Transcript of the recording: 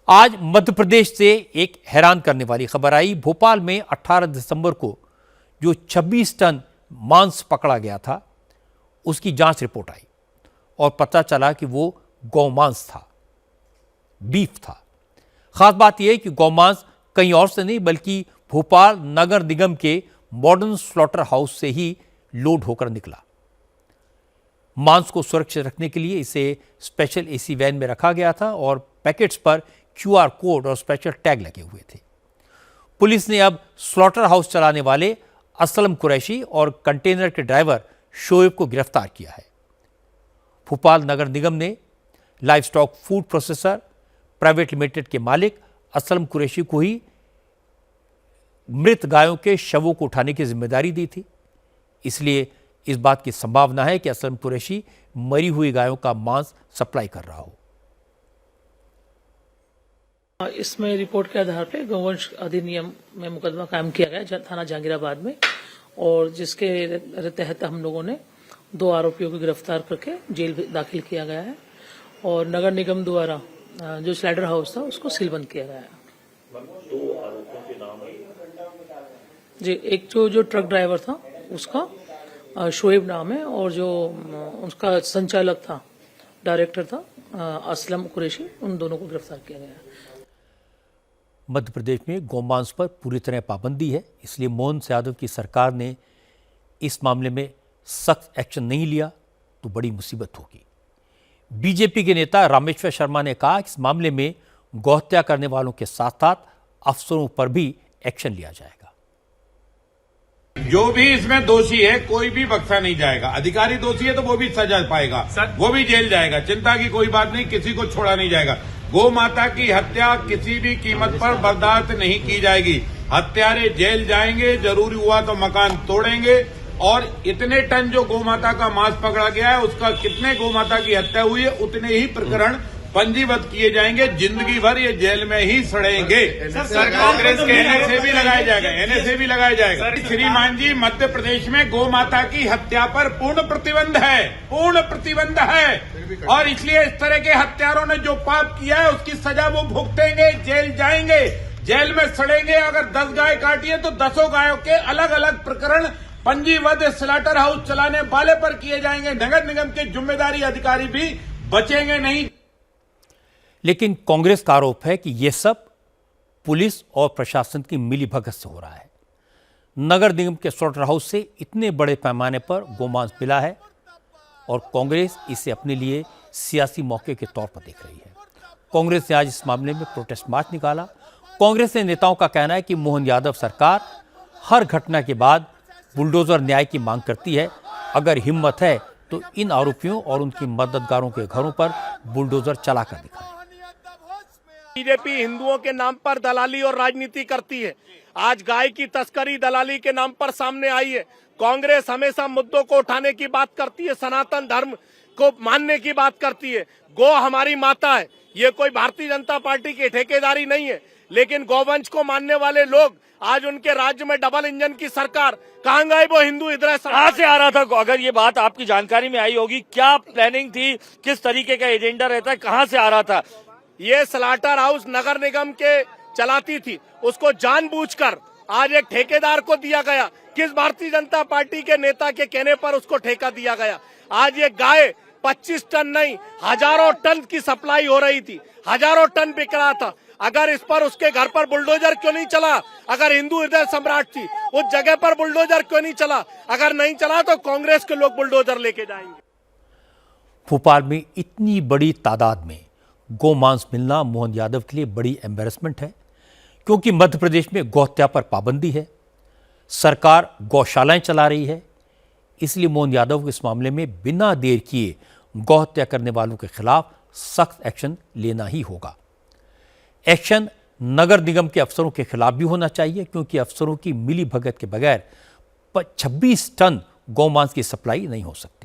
आज मध्य प्रदेश से एक हैरान करने वाली खबर आई। भोपाल में 18 दिसंबर को जो 26 टन मांस पकड़ा गया था, उसकी जांच रिपोर्ट आई और पता चला कि वो गौमांस था, बीफ था। खास बात यह है कि गौमांस कहीं और से नहीं बल्कि भोपाल नगर निगम के मॉडर्न स्लॉटर हाउस से ही लोड होकर निकला। मांस को सुरक्षित रखने के लिए इसे स्पेशल एसी वैन में रखा गया था और पैकेट्स पर क्यूआर कोड और स्पेशल टैग लगे हुए थे। पुलिस ने अब स्लॉटर हाउस चलाने वाले असलम कुरैशी और कंटेनर के ड्राइवर शोएब को गिरफ्तार किया है। भोपाल नगर निगम ने live stock food processor private limited के मालिक असलम कुरैशी को ही मृत गायों के शवों को उठाने की जिम्मेदारी दी थी। इसलिए इस बात की संभावना है कि असलम कुरैशी मरी हुई गायों का मांस सप्लाई कर रहा हो। इसमें रिपोर्ट के आधार पर गौवंश अधिनियम में मुकदमा कायम किया गया थाना जहांगीराबाद में, और जिसके तहत हम लोगों ने 2 आरोपियों को गिरफ्तार करके जेल दाखिल किया गया है और नगर निगम द्वारा जो स्लाइडर हाउस था उसको सीलबंद किया गया है। 2 आरोपियों के नाम है जी, एक जो ट्रक ड्राइवर था उसका शोएब नाम है और जो उसका संचालक था, डायरेक्टर था असलम कुरैशी, उन दोनों को गिरफ्तार किया गया है। मध्य प्रदेश में गौमांस पर पूरी तरह पाबंदी है, इसलिए मोहन यादव की सरकार ने इस मामले में सख्त एक्शन नहीं लिया तो बड़ी मुसीबत होगी। बीजेपी के नेता रामेश्वर शर्मा ने कहा कि इस मामले में गौहत्या करने वालों के साथ साथ अफसरों पर भी एक्शन लिया जाएगा। जो भी इसमें दोषी है कोई भी बख्शा नहीं जाएगा। अधिकारी दोषी है तो वो भी सजा पाएगा, वो भी जेल जाएगा। चिंता की कोई बात नहीं, किसी को छोड़ा नहीं जाएगा। गौ माता की हत्या किसी भी कीमत पर बर्दाश्त नहीं की जाएगी। हत्यारे जेल जाएंगे, जरूरी हुआ तो मकान तोड़ेंगे। और इतने टन जो गौ माता का मांस पकड़ा गया है, उसका कितने गौ माता की हत्या हुई है उतने ही प्रकरण पंजीबद्ध किए जाएंगे। जिंदगी भर ये जेल में ही सड़ेंगे। कांग्रेस के एनएसए भी लगाया जाएगा, एनएसए भी लगाया जाएगा। श्रीमान जी, मध्य प्रदेश में गौ माता की हत्या पर पूर्ण प्रतिबंध है, पूर्ण प्रतिबंध है। और इसलिए इस तरह के हत्यारों ने जो पाप किया है उसकी सजा वो भुगतेंगे, जेल जाएंगे, जेल में सड़ेंगे। अगर 10 गाय काटी है तो 10 गायों के अलग अलग प्रकरण पंजीबद्ध स्लॉटर हाउस चलाने वाले पर किए जाएंगे। नगर निगम के जिम्मेदारी अधिकारी भी बचेंगे नहीं। लेकिन कांग्रेस का आरोप है कि यह सब पुलिस और प्रशासन की मिलीभगत से हो रहा है। नगर निगम के स्लॉटर हाउस से इतने बड़े पैमाने पर गोमांस मिला है और कांग्रेस इसे अपने लिए सियासी मौके के तौर पर देख रही है। कांग्रेस ने आज इस मामले में प्रोटेस्ट मार्च निकाला। कांग्रेस के नेताओं का कहना है कि मोहन यादव सरकार हर घटना के बाद बुलडोजर न्याय की मांग करती है। अगर हिम्मत है तो इन आरोपियों और उनकी मददगारों के घरों पर बुलडोजर चलाकर दिखाएं। बीजेपी हिंदुओं के नाम पर दलाली और राजनीति करती है। आज गाय की तस्करी दलाली के नाम पर सामने आई है। कांग्रेस हमेशा मुद्दों को उठाने की बात करती है, सनातन धर्म को मानने की बात करती है। गौ हमारी माता है, ये कोई भारतीय जनता पार्टी की ठेकेदारी नहीं है। लेकिन गौवंश को मानने वाले लोग आज उनके राज्य में डबल इंजन की सरकार, कहां गए वो हिंदू हृदय? कहां से आ रहा था? अगर ये बात आपकी जानकारी में आई होगी, क्या प्लानिंग थी, किस तरीके का एजेंडा रहता है, कहां से आ रहा था? ये स्लॉटर हाउस नगर निगम के चलाती थी, उसको जानबूझकर आज एक ठेकेदार को दिया गया। किस भारतीय जनता पार्टी के नेता के कहने पर उसको ठेका दिया गया? आज ये गाय 25 टन नहीं, हजारों टन की सप्लाई हो रही थी, हजारों टन बिक रहा था। अगर इस पर उसके घर पर बुलडोजर क्यों नहीं चला? अगर हिंदू हृदय सम्राट थी उस जगह पर बुलडोजर क्यों नहीं चला? अगर नहीं चला तो कांग्रेस के लोग बुलडोजर लेके जाएंगे। भोपाल में इतनी बड़ी तादाद में गोमांस मिलना मोहन यादव के लिए बड़ी एम्बैरेसमेंट है, क्योंकि मध्य प्रदेश में गौहत्या पर पाबंदी है, सरकार गौशालाएं चला रही है। इसलिए मोहन यादव को इस मामले में बिना देर किए गौहत्या करने वालों के खिलाफ सख्त एक्शन लेना ही होगा। एक्शन नगर निगम के अफसरों के खिलाफ भी होना चाहिए, क्योंकि अफसरों की मिली भगत के बगैर 26 टन गौमांस की सप्लाई नहीं हो सकती।